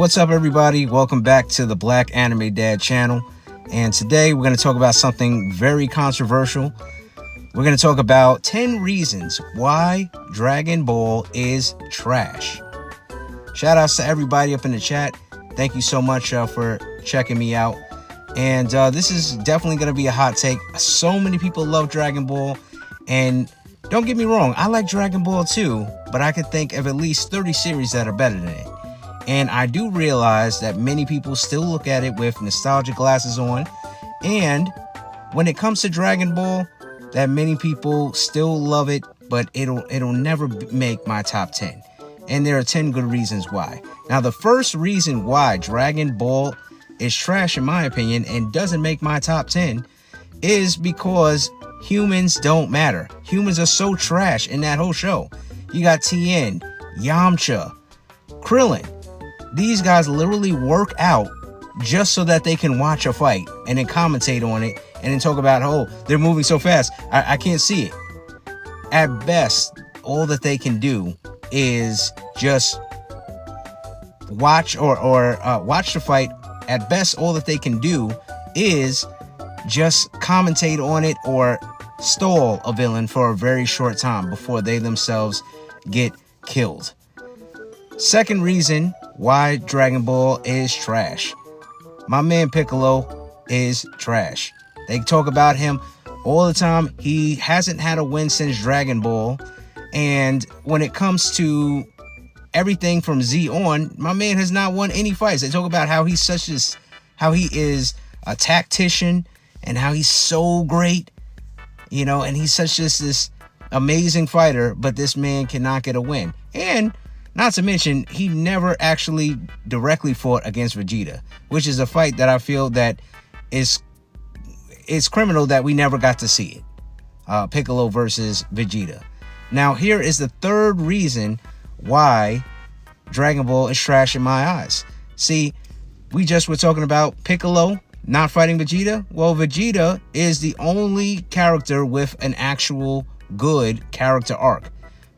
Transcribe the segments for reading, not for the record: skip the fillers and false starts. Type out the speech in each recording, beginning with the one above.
What's up, everybody? Welcome back to the Black Anime Dad channel. And today we're going to talk about something very controversial. We're going to talk about 10 reasons why Dragon Ball is trash. Shout outs to everybody up in the chat. Thank you so much for checking me out. And this is definitely going to be a hot take. So many people love Dragon Ball. And don't get me wrong, I like Dragon Ball too. But I can think of at least 30 series that are better than it. And I do realize that many people still look at it with nostalgia glasses on. And when it comes to Dragon Ball, that many people still love it, but it'll never make my top 10. And there are 10 good reasons why. Now, the first reason why Dragon Ball is trash, in my opinion, and doesn't make my top 10 is because humans don't matter. Humans are so trash in that whole show. You got Tien, Yamcha, Krillin. These guys literally work out just so that they can watch a fight and then commentate on it and then talk about, oh, they're moving so fast, I can't see it. At best, all that they can do is just watch or watch the fight. At best, all that they can do is just commentate on it or stall a villain for a very short time before they themselves get killed. Second reason why Dragon Ball is trash. My man Piccolo is trash. They talk about him all the time. He hasn't had a win since Dragon Ball. And when it comes to everything from Z on, my man has not won any fights. They talk about how he is a tactician and how he's so great, and he's such this amazing fighter, but this man cannot get a win. And not to mention, he never actually directly fought against Vegeta, which is a fight that I feel that is criminal that we never got to see it. Piccolo versus Vegeta. Now, here is the third reason why Dragon Ball is trash in my eyes. See, we just were talking about Piccolo not fighting Vegeta. Well, Vegeta is the only character with an actual good character arc.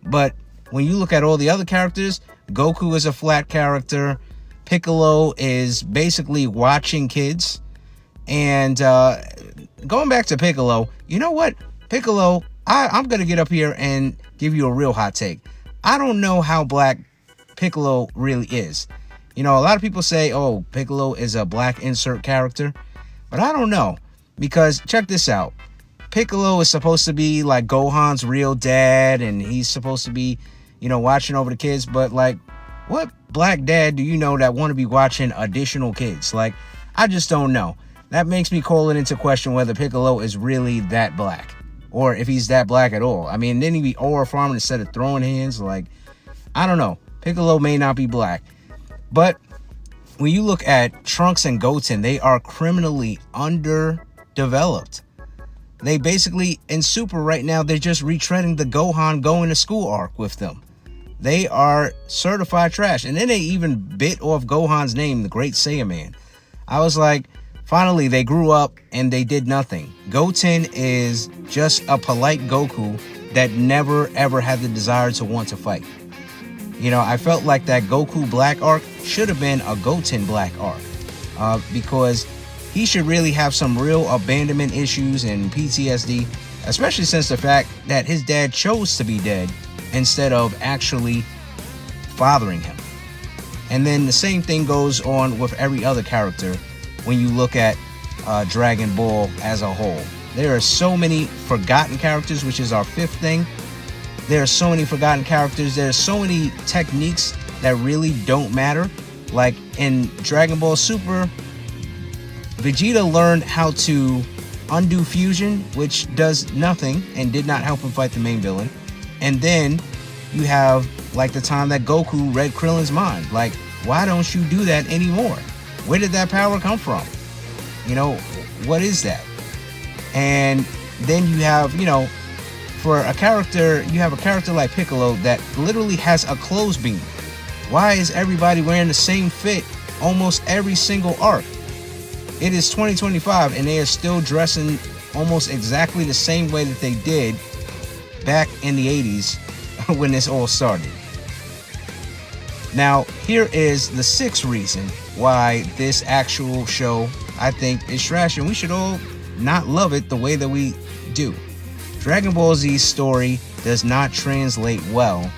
But when you look at all the other characters, Goku is a flat character. Piccolo is basically watching kids. And going back to Piccolo, you know what? Piccolo, I'm going to get up here and give you a real hot take. I don't know how black Piccolo really is. A lot of people say, oh, Piccolo is a black insert character. But I don't know. Because check this out. Piccolo is supposed to be like Gohan's real dad. And he's supposed to be, watching over the kids. But like, what black dad do you know that want to be watching additional kids? Like, I just don't know. That makes me call it into question whether Piccolo is really that black. Or if he's that black at all. I mean, then he'd be aura farming instead of throwing hands. Like, I don't know. Piccolo may not be black. But when you look at Trunks and Goten, they are criminally underdeveloped. They basically, in Super right now, they're just retreading the Gohan going to school arc with them. They are certified trash. And then they even bit off Gohan's name, the Great Saiyaman. I was like, finally, they grew up and they did nothing. Goten is just a polite Goku that never, ever had the desire to want to fight. I felt like that Goku Black arc should have been a Goten Black arc. Because he should really have some real abandonment issues and PTSD, especially since the fact that his dad chose to be dead instead of actually fathering him. And then the same thing goes on with every other character when you look at Dragon Ball as a whole. There are so many forgotten characters, which is our fifth thing. There are so many forgotten characters. There are so many techniques that really don't matter. Like in Dragon Ball Super, Vegeta learned how to undo fusion, which does nothing and did not help him fight the main villain. And then you have like the time that Goku read Krillin's mind. Like, why don't you do that anymore? Where did that power come from? What is that? And then you have, for a character, you have a character like Piccolo that literally has a clothesbeam. Why is everybody wearing the same fit almost every single arc? It is 2025 and they are still dressing almost exactly the same way that they did back in the 80s when this all started. Now, here is the sixth reason why this actual show, I think, is trash, and we should all not love it the way that we do. Dragon Ball Z's story does not translate well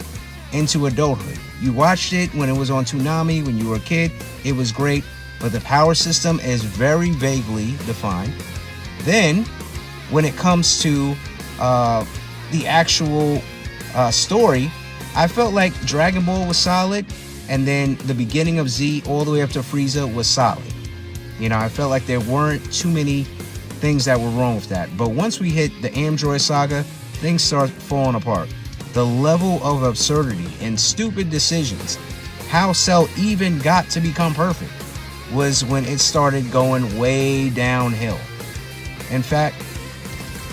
into adulthood. You watched it when it was on Toonami when you were a kid. It was great, but the power system is very vaguely defined. Then, when it comes to the actual story, I felt like Dragon Ball was solid, and then the beginning of Z all the way up to Frieza was solid. You know, I felt like there weren't too many things that were wrong with that. But once we hit the Android saga, things start falling apart. The level of absurdity and stupid decisions, how Cell even got to become perfect, was when it started going way downhill. In fact,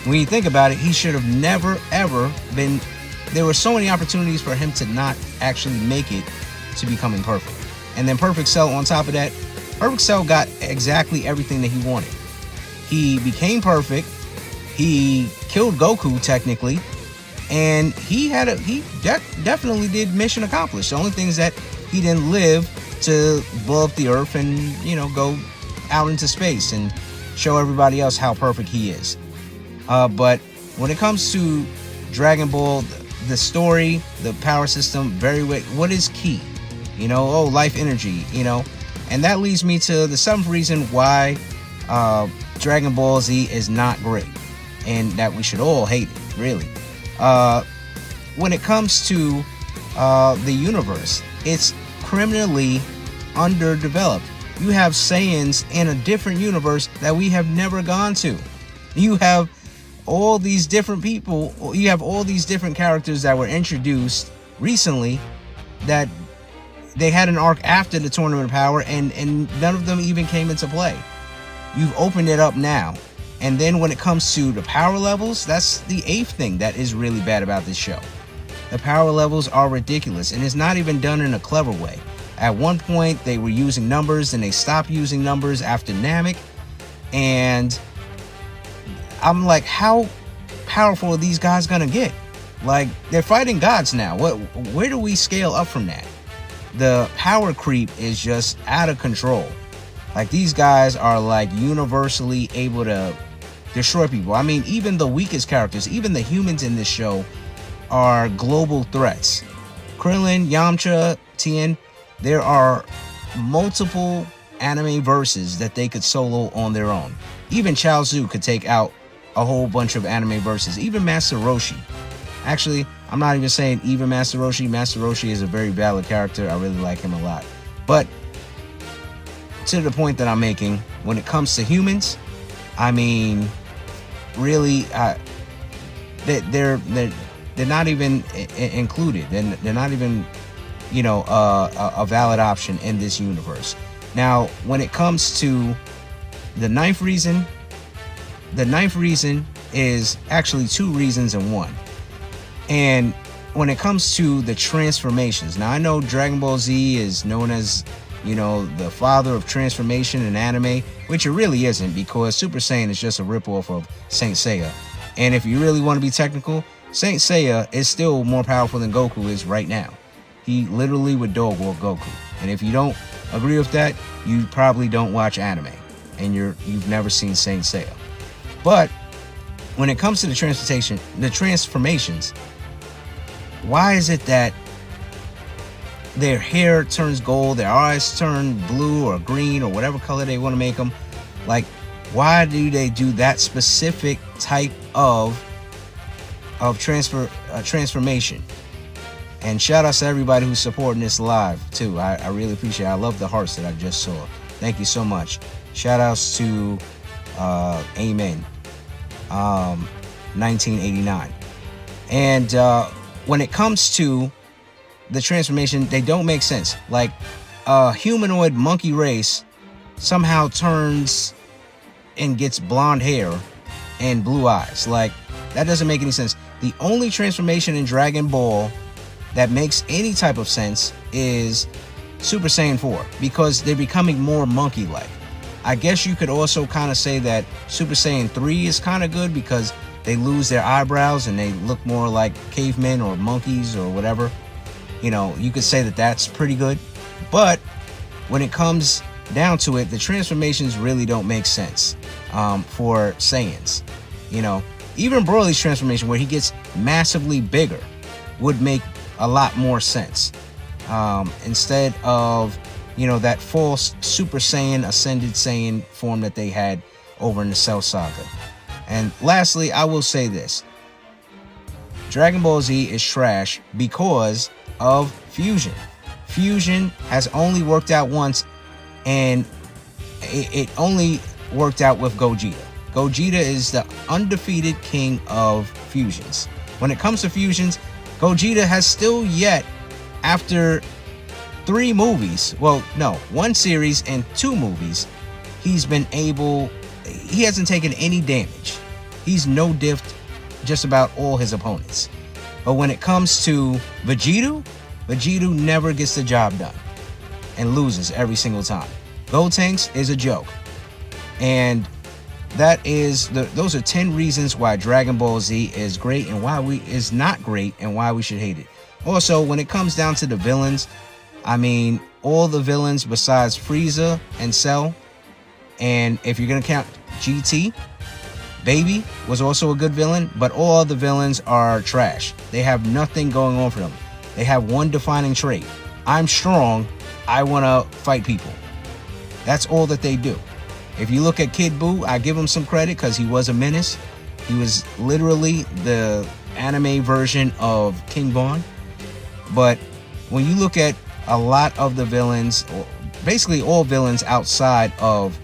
when you think about it, he should have never ever been. There were so many opportunities for him to not actually make it to becoming perfect. And then Perfect Cell on top of that, Perfect Cell got exactly everything that he wanted. He became perfect. He killed Goku technically, and he definitely did mission accomplished. The only thing is that he didn't live to blow up the earth and, you know, go out into space and show everybody else how perfect he is. But when it comes to Dragon Ball, the story, the power system, what is key? You know, life energy, you know. And that leads me to the seventh reason why Dragon Ball Z is not great, and that we should all hate it, really. When it comes to the universe, it's criminally underdeveloped. You have Saiyans in a different universe that we have never gone to. You have all these different people, you have all these different characters that were introduced recently that they had an arc after the Tournament of Power, and none of them even came into play. You've opened it up now. And then when it comes to the power levels, that's the eighth thing that is really bad about this show. The power levels are ridiculous, and it's not even done in a clever way. At one point, they were using numbers, and they stopped using numbers after Namek. And I'm like, how powerful are these guys gonna get? Like, they're fighting gods now. Where do we scale up from that? The power creep is just out of control. Like, these guys are like universally able to destroy people. I mean, even the weakest characters, even the humans in this show, are global threats. Krillin, Yamcha, Tien, there are multiple anime verses that they could solo on their own. Even Chaozu could take out a whole bunch of anime verses. Even Master Roshi. Actually, I'm not even saying even Master Roshi. Master Roshi is a very valid character. I really like him a lot. But to the point that I'm making, when it comes to humans, I mean, really, they're not even included. They're not even, you know, a valid option in this universe. Now, when it comes to the ninth reason is actually two reasons in one. And when it comes to the transformations, now I know Dragon Ball Z is known as, you know, the father of transformation in anime, which it really isn't, because Super Saiyan is just a ripoff of Saint Seiya. And if you really want to be technical, Saint Seiya is still more powerful than Goku is right now. He literally would dog walk Goku. And if you don't agree with that, you probably don't watch anime, and you've never seen Saint Seiya. But when it comes to the transformations, why is it that their hair turns gold, their eyes turn blue or green or whatever color they want to make them? Like, why do they do that specific type of transformation? And shout out to everybody who's supporting this live too. I really appreciate it. I love the hearts that I just saw. Thank you so much. Shout outs to Amen 1989. And when it comes to the transformation, they don't make sense. Like, a humanoid monkey race somehow turns and gets blonde hair and blue eyes. Like, that doesn't make any sense. The only transformation in Dragon Ball that makes any type of sense is Super Saiyan 4, because they're becoming more monkey-like. I guess you could also kind of say that Super Saiyan 3 is kind of good because they lose their eyebrows and they look more like cavemen or monkeys or whatever. You could say that that's pretty good. But when it comes down to it, the transformations really don't make sense for Saiyans. Even Broly's transformation, where he gets massively bigger, would make a lot more sense. Instead of, that false Super Saiyan, Ascended Saiyan form that they had over in the Cell Saga. And lastly, I will say this. Dragon Ball Z is trash because of Fusion. Fusion has only worked out once, and it only worked out with Gogeta. Gogeta is the undefeated king of fusions. When it comes to fusions, Gogeta has still yet, after 3 movies, well, no, 1 series and 2 movies, he hasn't taken any damage. He's no diffed just about all his opponents. But when it comes to Vegeta never gets the job done and loses every single time. Gotenks is a joke. And those are 10 reasons why Dragon Ball Z is great and why is not great and why we should hate it. Also, when it comes down to the villains, all the villains besides Frieza and Cell, and if you're gonna count GT, Baby was also a good villain, but all the villains are trash. They have nothing going on for them. They have one defining trait. I'm strong, I wanna fight people. That's all that they do. If you look at Kid Buu, I give him some credit because he was a menace. He was literally the anime version of King Von. But when you look at a lot of the villains, or basically all villains outside of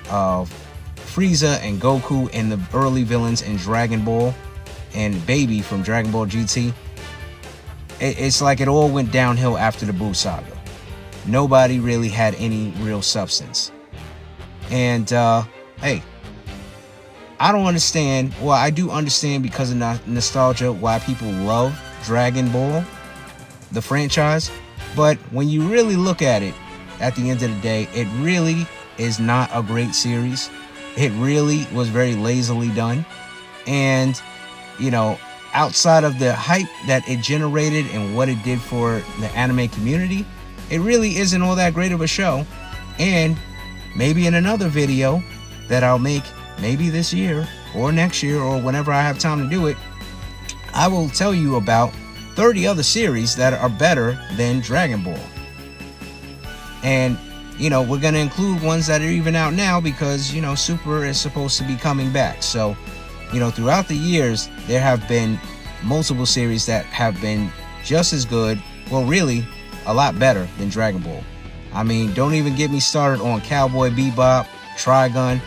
Frieza and Goku and the early villains in Dragon Ball and Baby from Dragon Ball GT, it's like it all went downhill after the Buu saga. Nobody really had any real substance. And hey, I don't understand. Well, I do understand because of nostalgia why people love Dragon Ball, the franchise. But when you really look at it, at the end of the day, it really is not a great series. It really was very lazily done. And, outside of the hype that it generated and what it did for the anime community, it really isn't all that great of a show. And maybe in another video that I'll make maybe this year or next year or whenever I have time to do it, I will tell you about 30 other series that are better than Dragon Ball. And, we're going to include ones that are even out now because, Super is supposed to be coming back. So, throughout the years, there have been multiple series that have been just as good, well, really, a lot better than Dragon Ball. Don't even get me started on Cowboy Bebop, Trigun.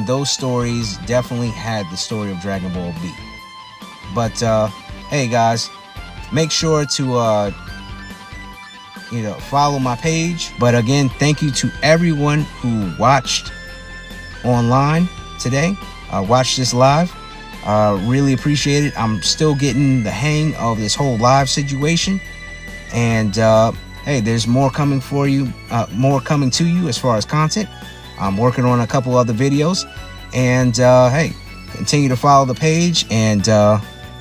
Those stories definitely had the story of Dragon Ball beat. But, hey guys, make sure to, follow my page. But again, thank you to everyone who watched online today, watched this live. Really appreciate it. I'm still getting the hang of this whole live situation. And, hey, there's more coming for you, more coming to you as far as content. I'm working on a couple other videos. And, hey, continue to follow the page. And,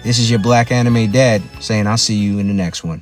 this is your Black Anime Dad saying I'll see you in the next one.